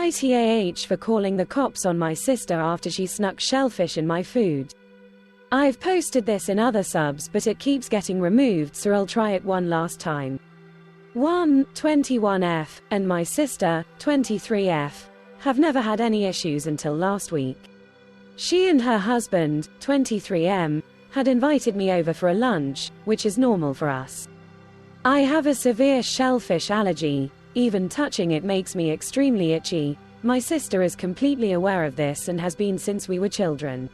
AITAH for calling the cops on my sister after she snuck shellfish in my food. I've posted this in other subs but it keeps getting removed, so I'll try it one last time. 21F, and my sister, 23F, have never had any issues until last week. She and her husband, 23M, had invited me over for a lunch, which is normal for us. I have a severe shellfish allergy, even touching it makes me extremely itchy. My sister is completely aware of this and has been since we were children.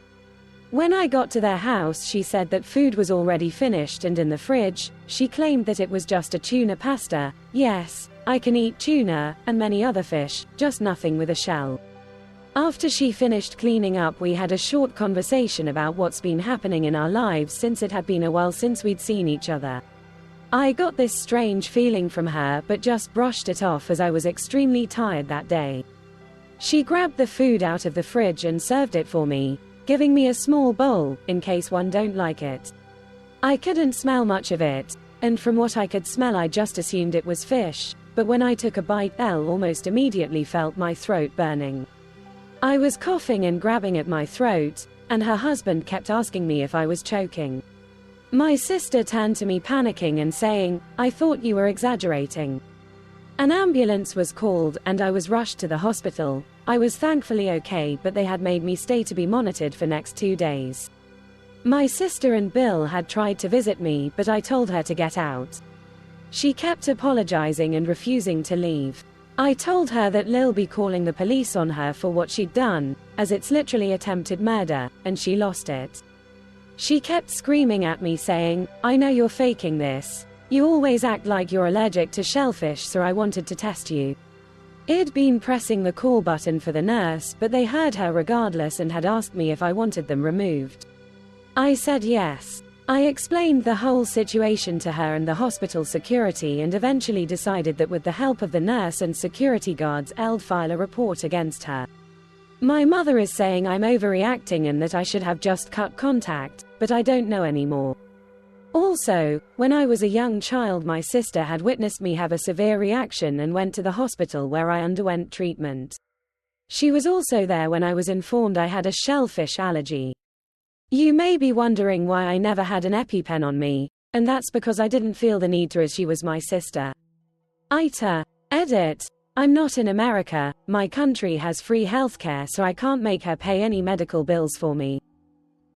When I got to their house, she said that food was already finished and in the fridge. She claimed that it was just a tuna pasta. Yes, I can eat tuna, and many other fish, just nothing with a shell. After she finished cleaning up, we had a short conversation about what's been happening in our lives since it had been a while since we'd seen each other. I got this strange feeling from her but just brushed it off as I was extremely tired that day. She grabbed the food out of the fridge and served it for me, giving me a small bowl, in case one don't like it. I couldn't smell much of it, and from what I could smell I just assumed it was fish, but when I took a bite I almost immediately felt my throat burning. I was coughing and grabbing at my throat, and her husband kept asking me if I was choking. My sister turned to me panicking and saying, "I thought you were exaggerating." An ambulance was called and I was rushed to the hospital. I was thankfully okay, but they had made me stay to be monitored for next 2 days. My sister and Bill had tried to visit me, but I told her to get out. She kept apologizing and refusing to leave. I told her that Lil be calling the police on her for what she'd done, as it's literally attempted murder, and she lost it. She kept screaming at me saying, "I know you're faking this. You always act like you're allergic to shellfish, so I wanted to test you." I'd been pressing the call button for the nurse, but they heard her regardless and had asked me if I wanted them removed. I said yes. I explained the whole situation to her and the hospital security and eventually decided that with the help of the nurse and security guards I'd file a report against her. My mother is saying I'm overreacting and that I should have just cut contact, but I don't know anymore. Also, when I was a young child, my sister had witnessed me have a severe reaction and went to the hospital where I underwent treatment. She was also there when I was informed I had a shellfish allergy. You may be wondering why I never had an EpiPen on me, and that's because I didn't feel the need to, as she was my sister. AITA. Edit. I'm not in America. My country has free healthcare, so I can't make her pay any medical bills for me.